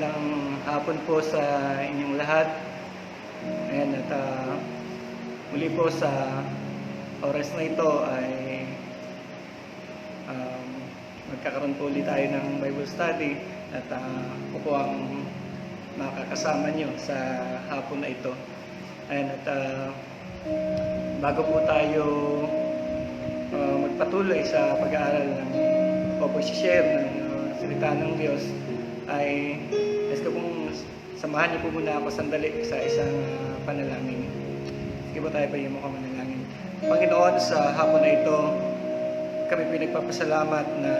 Magandang hapon po sa inyong lahat. Ayan, at muli po sa oras na ito ay magkakaroon po ulit tayo ng Bible study at ako po ang makakasama nyo sa hapon na ito. Ayan, at bago po tayo magpatuloy sa pag-aaral ng o pag-share ng salita ng Diyos, ay gusto kong samahan niyo po muna ako sandali sa isang panalangin. Sige po tayo pa yung mukhang manalangin. Panginoon, sa hapon na ito, kami pinagpapasalamat na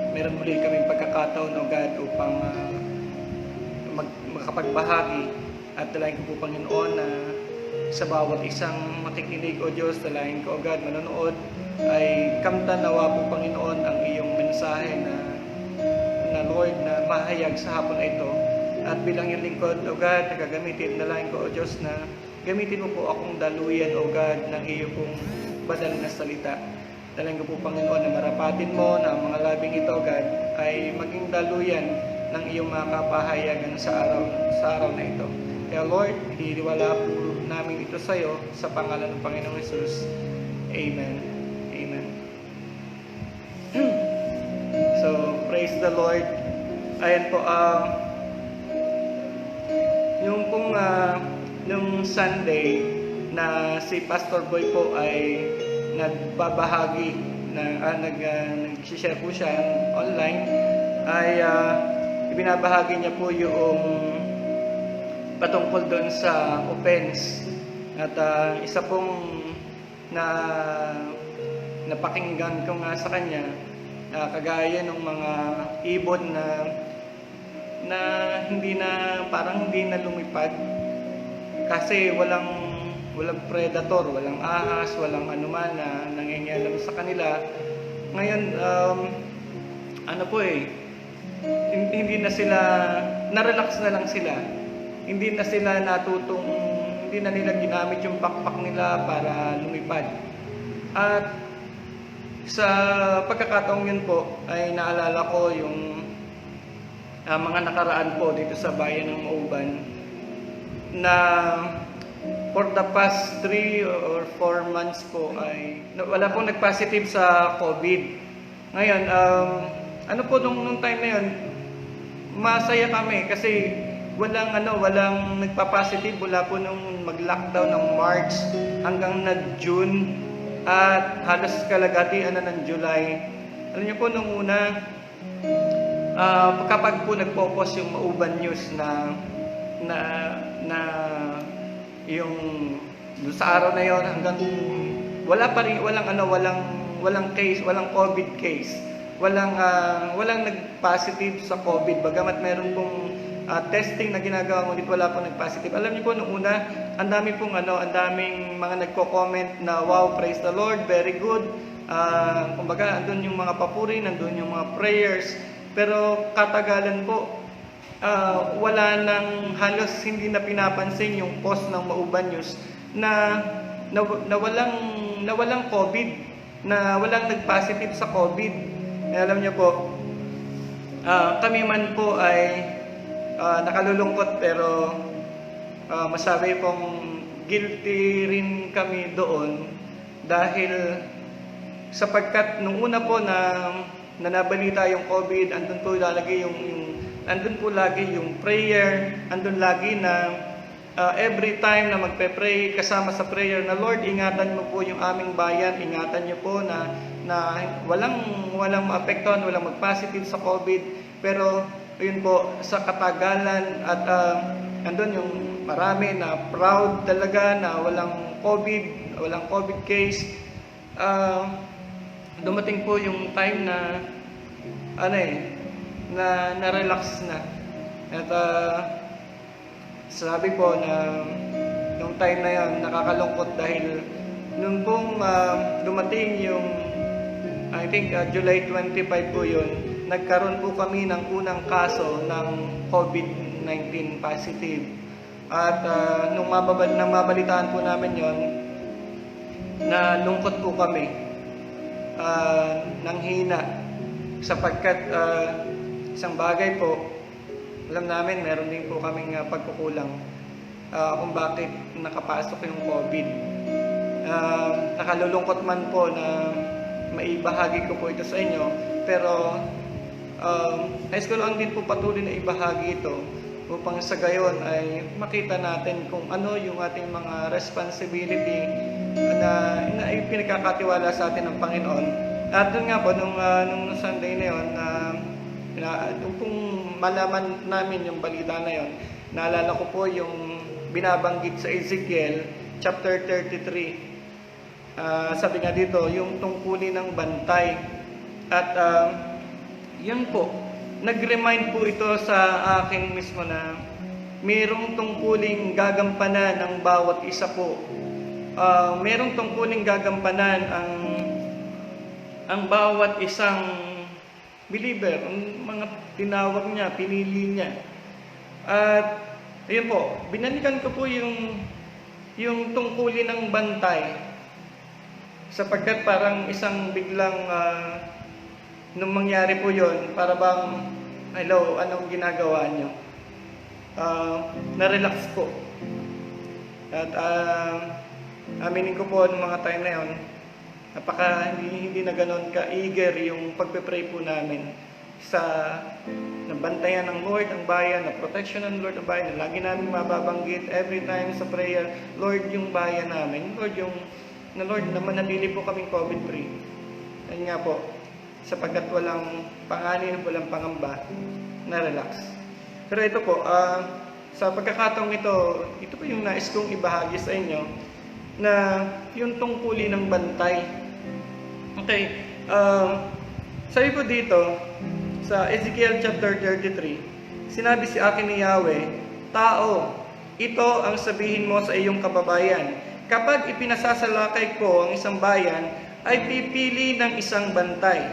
meron muli kaming pagkakataon, O God, upang makapagbahagi. At dalayan ko po, Panginoon, na sa bawat isang makikinig, O Diyos, dalayan ko, O God, manonood, ay kamtan nawa po, Panginoon, ang iyong mensahe na Lord, na mahayag sa hapon na ito. At bilang yung lingkod, O God, nagagamitin, dalayan ko, O Diyos, na gamitin mo po akong daluyan, O God, ng iyong pong badal na salita. Dalayan ko po, Panginoon, na marapatin mo na ang mga labing ito, O God, ay maging daluyan ng iyong mga kapahayagan sa araw na ito. Kaya Lord, hiniwala po namin ito sa iyo sa pangalan ng Panginoong Jesus. Amen. Amen. So, praise the Lord. Ayan po, yung pong nung Sunday na si Pastor Boy po ay nagbabahagi na nag-share po siya online, ay ibinabahagi niya po yung patungkol doon sa offense. At isa pong napakinggan ko nga sa kanya, kagaya ng mga ibon na parang hindi na lumipad kasi walang predator, walang ahas, walang anuman na nangingialam sa kanila. Ngayon, hindi na sila, na-relax na lang sila. Hindi na sila hindi na nila ginamit yung pakpak nila para lumipad. At sa pagkakataong yun po, ay naalala ko yung mga nakaraan po dito sa bayan ng Mauban na for the past 3 or 4 months po ay wala pong nag-positive sa COVID. Ngayon, nung time na yun, masaya kami kasi walang nagpa-positive mula po nung mag-lockdown ng March hanggang nag-June. At halos kalagatian na ng July. Alam niyo po, nung una, kapag po nagpo-post yung Mauban News na yung sa araw na yon hanggang wala pa rin, walang case, walang COVID case. Walang nag-positive sa COVID. Bagamat meron pong testing na ginagawa, ngunit wala pong nag-positive. Alam niyo po, nung una, ang daming mga nagko-comment na wow, praise the Lord, very good. Kumbaga, andun yung mga papuri, andun yung mga prayers. Pero katagalan po, wala nang halos hindi na pinapansin yung post ng Mauban News na walang COVID, na walang nag-positive sa COVID. Alam niyo po, kami man po ay nakalulungkot, pero masabi pong guilty rin kami doon dahil sapagkat nung una po na nabalita yung COVID, andun po lagi yung prayer, andun lagi na every time na magpe-pray, kasama sa prayer na Lord, ingatan mo po yung aming bayan, ingatan niyo po na walang maapektuhan, walang mag-positive sa COVID. Pero ayun po, sa katagalan at andun yung marami na proud talaga na walang COVID case. Dumating po yung time na na-relax na. At sabi po na nung time na yon nakakalungkot dahil nung pong dumating yung I think July 25 po yun, nagkaroon po kami ng unang kaso ng COVID-19 positive. At nung mabalitaan po namin yon, nalungkot po kami, nang hina sapagkat isang bagay po, alam namin meron din po kaming pagkukulang kung bakit nakapasok yung COVID. Nakalulungkot man po na maibahagi ko po ito sa inyo, pero nais ko lang din po patuloy na ibahagi ito upang sa gayon ay makita natin kung ano yung ating mga responsibility na pinagkakatiwala sa atin ng Panginoon. At doon nga po, nung Sunday na yun, kung malaman namin yung balita na yun, naalala ko po yung binabanggit sa Ezekiel chapter 33. Sabi nga dito, yung tungkulin ng bantay. At yun po, nag-remind po ito sa akin mismo na mayroong tungkuling gagampanan ng bawat isa po. Mayroong tungkuling gagampanan ang bawat isang believer, ang mga tinawag niya, pinili niya. At ayun po, binalikan ko po yung tungkulin ng bantay. Sapagkat parang isang biglang nung mangyari po yon, para bang, hello, anong ginagawa nyo? Na-relax po. At aminin ko po nung mga time na yon, napaka hindi na ganoon ka-eager yung pagpe-pray po namin sa nabantayan ng Lord ang bayan, na protection ng Lord ang bayan. Lagi namin mababanggit every time sa prayer, Lord yung bayan namin, Lord na manatili po kaming COVID-free. Ayun nga po, sapagkat walang panganib, walang pangamba, na-relax. Pero ito po, sa pagkakataong ito po yung nais kong ibahagi sa inyo, na yung tungkulin ng bantay. Okay, sabi po dito, sa Ezekiel chapter 33, sinabi si akin ni Yahweh, tao, ito ang sabihin mo sa iyong kababayan. Kapag ipinasasalakay ko ang isang bayan, ay pipili ng isang bantay.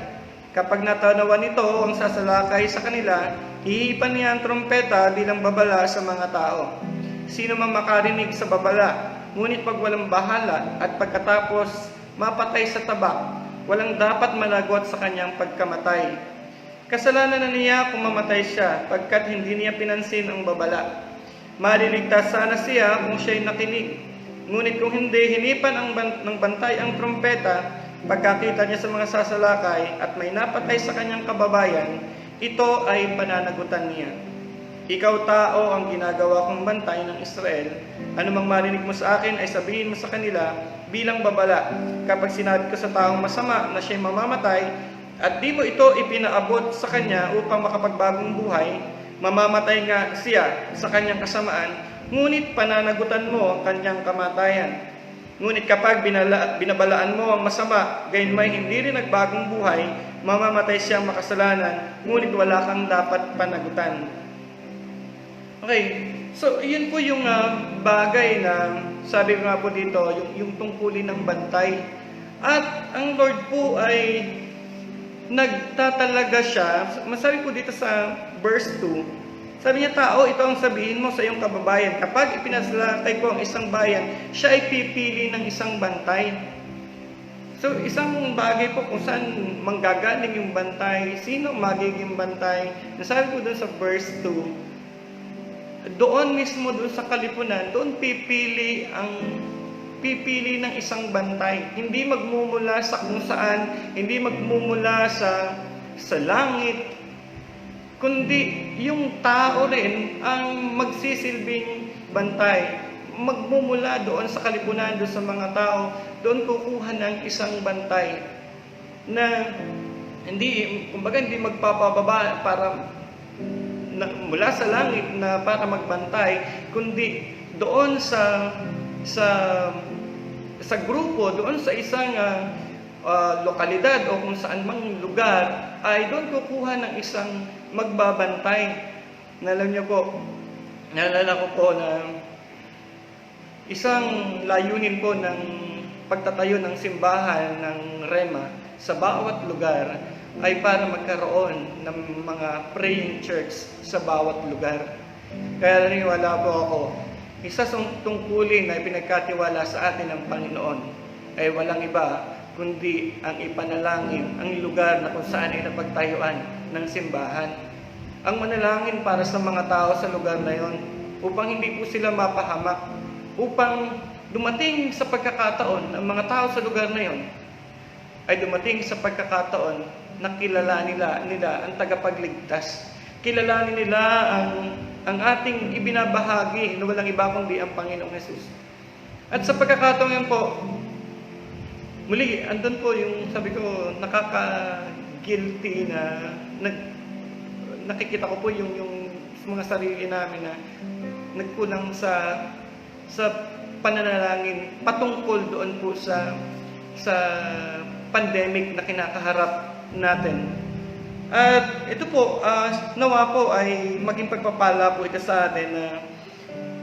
Kapag natanawan nito ang sasalakay sa kanila, hihipan niya ang trompeta bilang babala sa mga tao. Sino man makarinig sa babala, ngunit pag walang bahala at pagkatapos mapatay sa tabak, walang dapat managot sa kanyang pagkamatay. Kasalanan na niya kung mamatay siya, pagkat hindi niya pinansin ang babala. Maliligtas sana siya kung siya'y nakinig. Ngunit kung hindi, hinipan ng bantay ang trompeta, pagkakita niya sa mga sasalakay at may napatay sa kanyang kababayan, ito ay pananagutan niya. Ikaw tao ang ginagawa kong bantay ng Israel. Anumang marinig mo sa akin ay sabihin mo sa kanila bilang babala. Kapag sinabi ko sa taong masama na siya'y mamamatay at di mo ito ipinaabot sa kanya upang makapagbagong buhay, mamamatay nga siya sa kanyang kasamaan, ngunit pananagutan mo ang kanyang kamatayan. Ngunit kapag binabalaan mo ang masama, gayon may hindi rin nagbagong buhay, mamamatay siyang makasalanan, ngunit wala kang dapat panagutan. Okay, so yun po yung bagay na sabi ko nga po dito, yung tungkulin ng bantay. At ang Lord po ay nagtatalaga siya. Masabi po dito sa verse 2, sabi niya, tao, ito ang sabihin mo sa iyong kababayan. Kapag ipinasalakay ko ang isang bayan, siya ay pipili ng isang bantay. So, isang bagay po kung saan manggagaling yung bantay, sino magiging bantay. Nasabi po doon sa verse 2, doon mismo doon sa kalipunan, doon pipili ng isang bantay. Hindi magmumula sa kung saan, hindi magmumula sa langit, kundi yung tao rin ang magsisilbing bantay. Magmumula doon sa kalipunan, doon sa mga tao, doon kukuha ng isang bantay na kumbaga hindi magpapababa para mula sa langit na para magbantay, kundi doon sa grupo, doon sa isang lokalidad o kung saan mang lugar, ay doon kukuha ng isang magbabantay. Naalala ko po na isang layunin po ng pagtatayo ng simbahan ng Rema sa bawat lugar ay para magkaroon ng mga praying church sa bawat lugar. Kaya naniwala po ako, isa sa tungkulin na pinagkatiwala sa atin ng Panginoon ay walang iba kundi ang ipanalangin, ang lugar na kung saan ay napagtayuan ng simbahan. ang manalangin para sa mga tao sa lugar na yon upang hindi po sila mapahamak, upang dumating sa pagkakataon ang mga tao sa lugar na yon ay dumating sa pagkakataon na kilalanin nila ang tagapagligtas. Kilalanin nila ang ating ibinabahagi na walang iba kundi ang Panginoong Hesus. At sa pagkakataon yan po, muli, andun po yung sabi ko, nakaka-guilty na nakikita ko po yung mga sarili namin na nagkulang sa pananalangin patungkol doon po sa pandemic na kinakaharap natin. At ito po, nawa po ay maging pagpapala po ito sa atin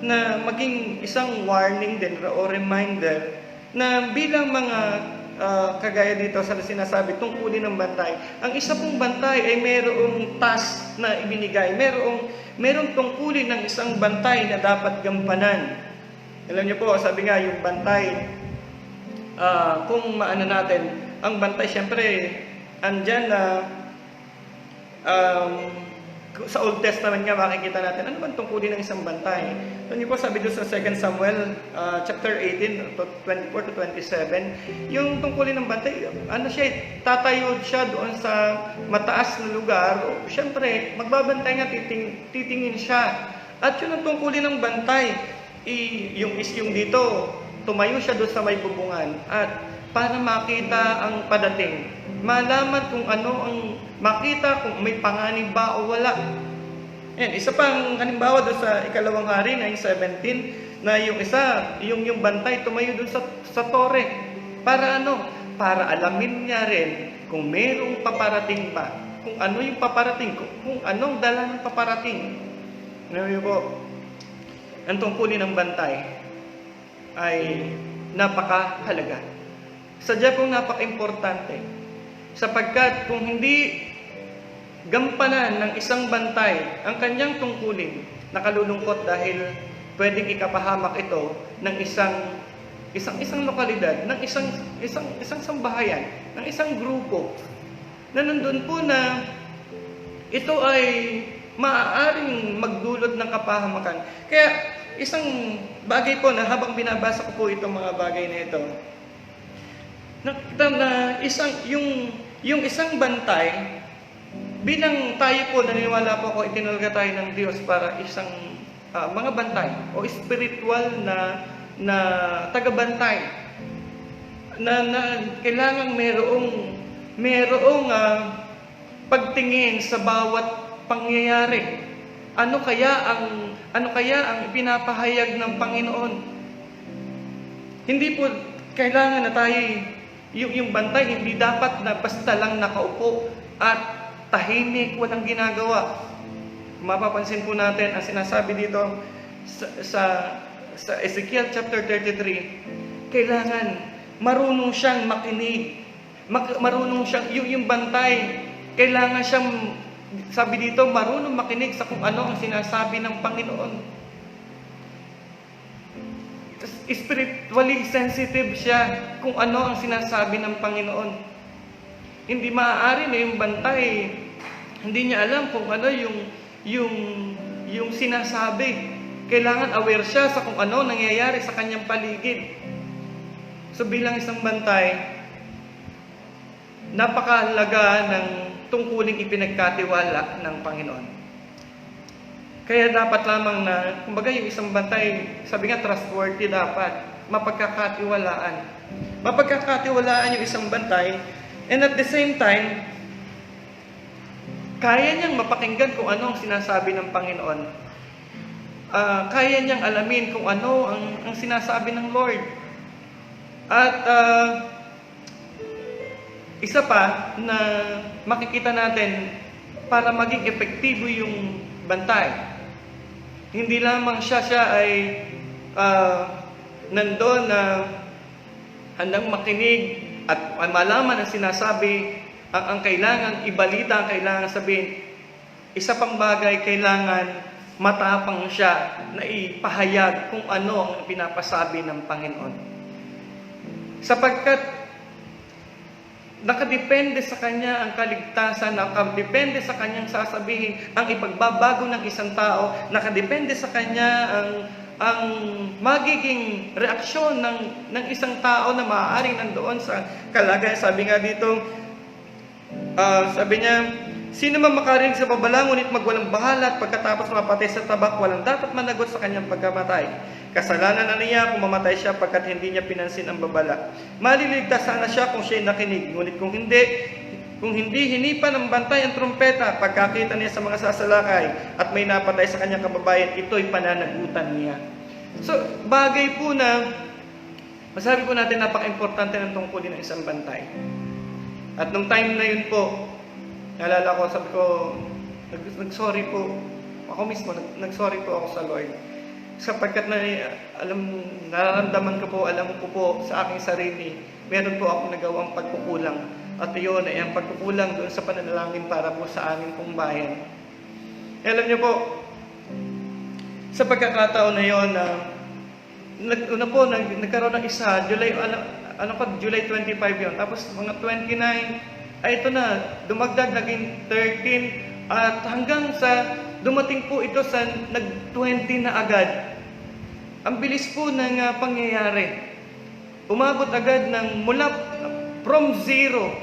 na maging isang warning din o reminder na bilang mga kagaya dito sa sinasabi tungkulin ng bantay, ang isa pong bantay ay mayroong task na ibinigay, mayroong tungkulin ng isang bantay na dapat gampanan. Alam niyo po, sabi nga yung bantay, kung maano natin, ang bantay syempre andyan na sa Old Testament nga makikita natin ano bang tungkulin ng isang bantay. Doon po sabi doon sa 2 Samuel chapter 18 to 24 to 27, yung tungkulin ng bantay, ano siya, tatayo siya doon sa mataas na lugar. Syempre, magbabantay nga, titingin siya. At yun ang tungkulin ng bantay. Yung dito, tumayo siya doon sa may bubungan at para makita ang padating, malaman kung ano ang makita, kung may panganib ba o wala. Yan, isa pang halimbawa doon sa ikalawang hari, 9:17, na yung isa, yung bantay tumayo doon sa tore. Para ano? Para alamin niya rin kung mayroong paparating ba, kung ano yung paparating, kung anong dala ng paparating. Ano yun po? Ang tungkulin ng bantay ay napakahalaga. Sadya pong napaka-importante. Sapagkat kung hindi gampanan ng isang bantay ang kanyang tungkulin, nakalulungkot dahil pwedeng ikapahamak ito ng isang lokalidad, ng isang sambahayan, ng isang grupo na nandun po na ito ay maaaring magdulot ng kapahamakan. Kaya isang bagay po na habang binabasa ko po itong mga bagay na ito, nakita na yung isang bantay, bilang tayo po, naniniwala po ako, itinalaga tayo ng Diyos para isang mga bantay o spiritual na tagabantay na kailangang mayroong pagtingin sa bawat pangyayari. Ano kaya ang ipinapahayag ng Panginoon? Hindi po kailangan na tayo yung bantay, hindi dapat na basta lang nakaupo at tahimik, walang ginagawa. Mapapansin po natin ang sinasabi dito sa Ezekiel chapter 33, kailangan marunong siyang makinig. Marunong siyang, yung bantay, kailangan siyang, sabi dito, marunong makinig sa kung ano ang sinasabi ng Panginoon. Spiritually sensitive siya kung ano ang sinasabi ng Panginoon. Hindi maaari na yung bantay, hindi niya alam kung ano yung sinasabi. Kailangan aware siya sa kung ano nangyayari sa kanyang paligid. So bilang isang bantay, napakahalaga ng tungkuling ipinagkatiwala ng Panginoon. Kaya dapat lamang na, kumbaga yung isang bantay, sabi nga trustworthy dapat, mapagkakatiwalaan. Mapagkakatiwalaan yung isang bantay, and at the same time, kaya niyang mapakinggan kung ano ang sinasabi ng Panginoon. Kaya niyang alamin kung ano ang sinasabi ng Lord. At isa pa na makikita natin para maging epektibo yung bantay. Hindi lamang siya ay nandoon na handang makinig at malaman ang sinasabi, ang kailangan ibalita, ang kailangan sabihin. Isa pang bagay, kailangan matapang siya na ipahayag kung ano ang pinapasabi ng Panginoon. Sapagkat Nakadepende sa Kanya ang kaligtasan, nakadepende sa Kanyang sasabihin ang ipagbabago ng isang tao, nakadepende sa Kanya ang magiging reaksyon ng isang tao na maaaring nandoon sa kalagayan. Sabi nga dito, sabi niya, sino man makarinig sa babala, ngunit magwalang bahala at pagkatapos mapatay sa tabak, walang dapat managot sa kanyang pagkamatay. Kasalanan na niya kung mamatay siya pagkat hindi niya pinansin ang babala. Maliligtas sana siya kung siya'y nakinig, ngunit kung hindi hinipan ng bantay ang trumpeta, pagkakita niya sa mga sasalakay at may napatay sa kanyang kababayan, ito'y pananagutan niya. So, bagay po na masabi po natin napaka-importante ng tungkulin ng isang bantay. At nung time na yun po, naalala ko, sabi ko, nag-sorry po. Ako mismo, nag-sorry po ako sa Lord. Sapagkat nararamdaman ko po, alam ko po sa aking sarili, meron po akong nagawang pagkukulang. At iyon ay ang pagkukulang doon sa pananalangin para po sa aming pong bayan. Alam niyo po, sa pagkakataon na yun, nagkaroon ng isa, July 25 yun. Tapos mga 29, ay ito na, dumagdag, naging 13, at hanggang sa dumating po ito sa nag-20 na agad. Ang bilis po ng pangyayari. Umabot agad ng from 0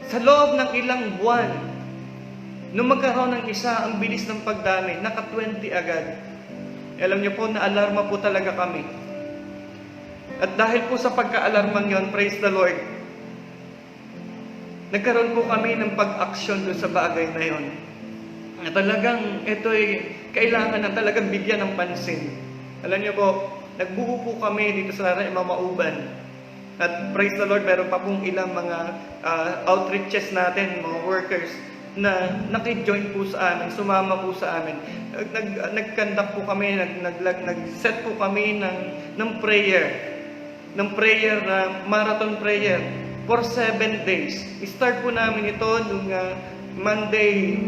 sa loob ng ilang buwan. Nung magkaroon ng isa, ang bilis ng pagdami, naka-20 agad. Alam niyo po, na-alarma po talaga kami. At dahil po sa pagka-alarmang yon, praise the Lord, nagkaroon po kami ng pag-aksyon doon sa bagay na yon. Na talagang ito'y kailangan na talagang bigyan ng pansin. Alam niyo po, nagbuo po kami dito sa Mamauban. At praise the Lord, meron pa pong ilang mga outreaches natin, mga workers, na naki-join po sa amin, sumama po sa amin. Nag-conduct po kami, nag-set po kami ng prayer. Ng prayer na marathon prayer for 7 days. I-start po namin ito nung Monday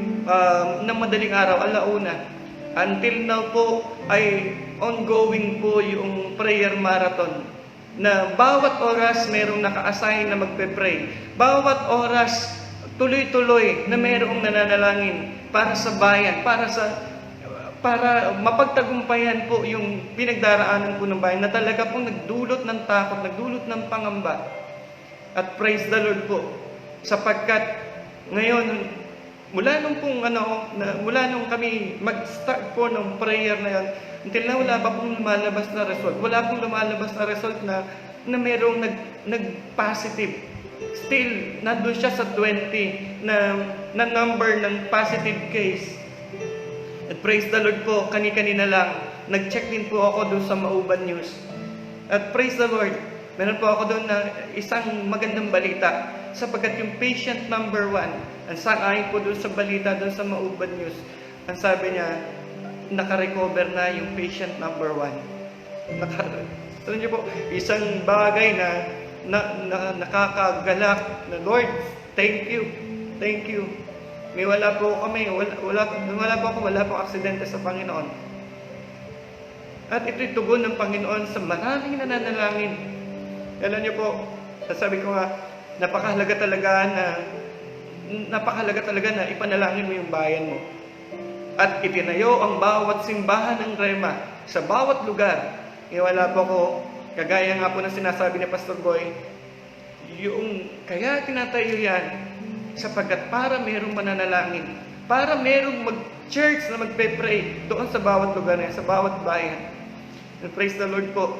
na madaling araw, 1:00. Until now po ay ongoing po yung prayer marathon na bawat oras merong naka-assign na magpe-pray. Bawat oras tuloy-tuloy na merong nananalangin para sa bayan, para mapagtagumpayan po yung pinagdaraanan po ng bayan na talaga pong nagdulot ng takot, nagdulot ng pangamba. At praise the Lord po, sapagkat ngayon, mula nung kami mag-start po ng prayer na yan, until na wala pa pong lumalabas na result. Wala pong lumalabas na result na merong nag-positive. Still, nandun siya sa 20 na number ng positive case. At praise the Lord po, kani-kanina lang, nag-check din po ako doon sa Mauban News. At praise the Lord, meron po ako doon na isang magandang balita, sapagkat yung patient number 1, ang sang-ayon po doon sa balita doon sa Mauban News, ang sabi niya, naka-recover na yung patient number 1. Alam niyo po, isang bagay na nakakagalak na Lord, thank you. May wala po aksidente sa Panginoon. At ito'y tugon ng Panginoon sa maraming nananalangin. Alam niyo po, sasabi ko nga, napakahalaga talaga na ipanalangin mo yung bayan mo. At itinayo ang bawat simbahan ng Rema sa bawat lugar. Wala po ako, kagaya nga po ng sinasabi ni Pastor Boy, kaya tinatayo yan, sapagkat para merong mananalangin, para merong mag-church na magpe-pray doon sa bawat lugar na yan, sa bawat bayan. And praise the Lord po,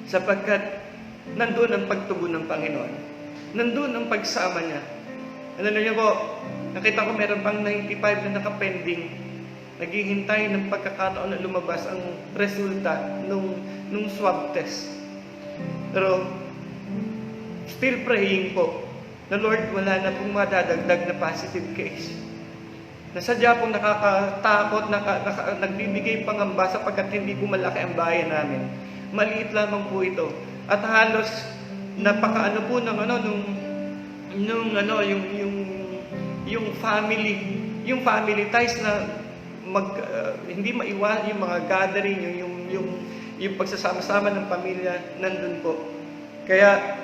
sapagkat nandun ang pagtugon ng Panginoon. Nandun ang pagsama niya. Alam niyo po, nakita ko meron pang 95 na nakapending, naghihintay ng pagkakataon na lumabas ang resulta nung swab test. Pero, still praying po, na Lord, wala na pong madadagdag na positive case. Nasadya pong nakakatakot, nagbibigay pangamba sapagkat hindi po malaki ang bayan namin. Maliit lamang po ito. At halos napakaano po ng yung family ties na hindi maiwan yung mga gathering, yung pagsasama-sama ng pamilya nandun po. Kaya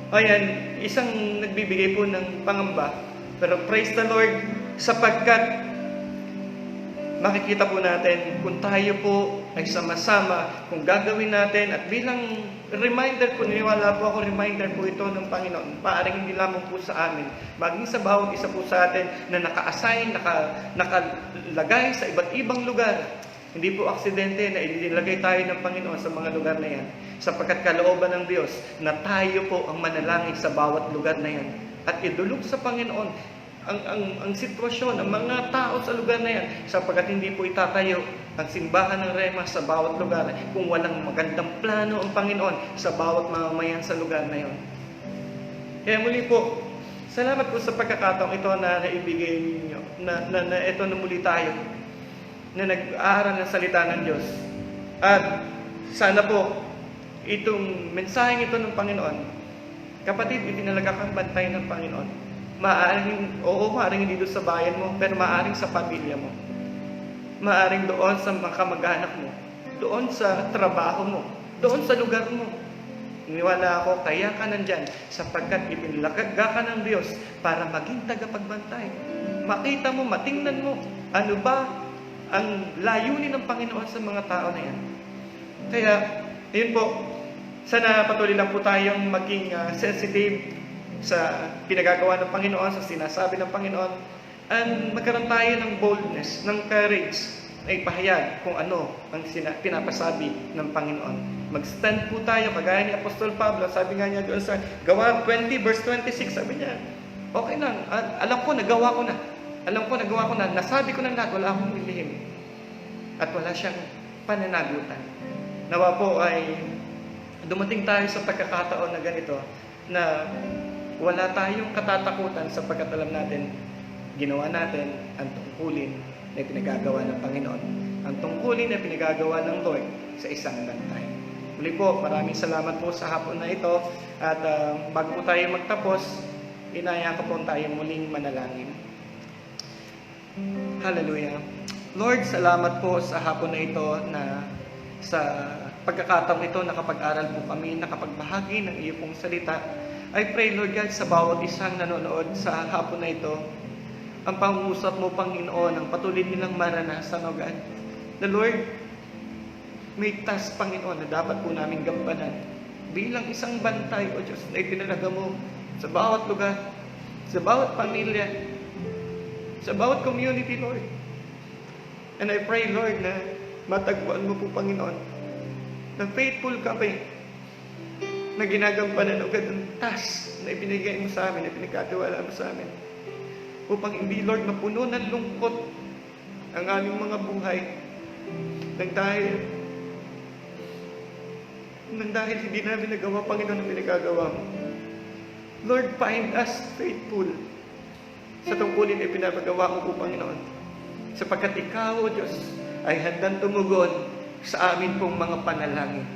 Ayan, isang nagbibigay po ng pangamba. Pero praise the Lord, sapagkat makikita po natin kung tayo po ay sama-sama, kung gagawin natin, at bilang reminder po, niniwala po ako, reminder po ito ng Panginoon, paaring hindi lamang po sa amin, maging sa bawat isa po sa atin na naka-assign, nakalagay sa iba't ibang lugar. Hindi po aksidente na ililagay tayo ng Panginoon sa mga lugar na yan, sapagkat kalooban ng Diyos na tayo po ang manalangin sa bawat lugar na yan at idulog sa Panginoon ang sitwasyon, ang mga tao sa lugar na yan, sapagkat hindi po itatayo ang simbahan ng Rema sa bawat lugar kung walang magandang plano ang Panginoon sa bawat mamamayan sa lugar na yon. Kaya muli po, salamat po sa pagkakataong ito na naibigay ninyo, na ito na muli tayo, na nag-aaral ng salita ng Diyos. At sana po, itong mensaheng ito ng Panginoon, kapatid, itinalaga kang bantay ng Panginoon. Maaaring hindi doon sa bayan mo, pero maaaring sa pamilya mo. Maaaring doon sa mga kamag-anak mo, doon sa trabaho mo, doon sa lugar mo. Iniwala ako, kaya ka nandyan, sapagkat ipinalaga ka ng Diyos para maging tagapagbantay. Makita mo, matingnan mo, ano ba ang layunin ng Panginoon sa mga tao na yan. Kaya, yun po, sana patuloy lang po tayong maging sensitive sa pinagagawa ng Panginoon, sa sinasabi ng Panginoon, and magkaroon tayo ng boldness, ng courage na ipahayag kung ano ang pinapasabi ng Panginoon. Mag-stand po tayo, kagaya ni Apostol Pablo, sabi nga niya doon sa Gawa 20 verse 26, sabi niya, okay lang, alam ko, nagawa ko na, nasabi ko na lahat, wala akong lilihim. At wala siyang pananagutan. Nawa po ay dumating tayo sa pagkakataon na ganito, na wala tayong katatakutan sapagkat alam natin, ginawa natin ang tungkulin na pinagagawa ng Panginoon. Ang tungkulin na pinagagawa ng Lord sa isang bantay. Muli po, maraming salamat po sa hapon na ito. At bago po tayo magtapos, inaya ko po tayo muling manalangin. Hallelujah. Lord, salamat po sa hapon na ito na sa pagkakataong ito nakapag-aral po kami, nakapagbahagi ng iyo pong salita. I pray, Lord God, sa bawat isang nanonood sa hapon na ito, ang pangusap mo, Panginoon, ang patuloy nilang maranasan, O God. Na Lord, may task, Panginoon, na dapat po namin gampanan bilang isang bantay, O Diyos, na itinalaga mo sa bawat lugar, sa bawat pamilya, sa bawat community, Lord. And I pray, Lord, na matagpuan mo po, Panginoon, na faithful kami, na ginagampanan o God ang task na ibinigay mo sa amin, na pinagkatiwala mo sa amin. Upang hindi, Lord, mapuno ng lungkot ang aming mga buhay nang dahil hindi namin nagawa, Panginoon, ang pinagagawa mo. Lord, find us faithful sa tungkulin na pinapagawa mo po, Panginoon. Sapagkat Ikaw, O Diyos, ay handang tumugon sa amin pong mga panalangin.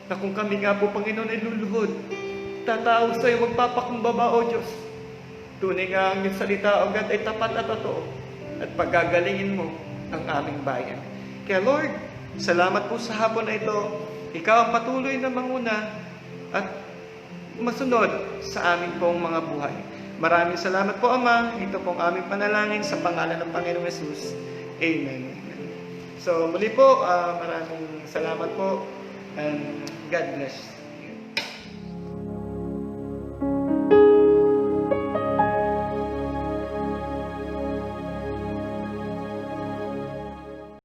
Na kung kami nga po, Panginoon, ay luluhod, tatawag sa iyo, magpapakumbaba, O Diyos. Tunay nga ang iyong salita, O God, ay tapat at totoo, at pagagalingin mo ang aming bayan. Kaya Lord, salamat po sa hapon na ito. Ikaw ang patuloy na manguna at masunod sa aming pong mga buhay. Maraming salamat po, Ama. Ito pong aming panalangin sa pangalan ng Panginoong Yesus. Amen. So muli po, maraming salamat po. And God bless.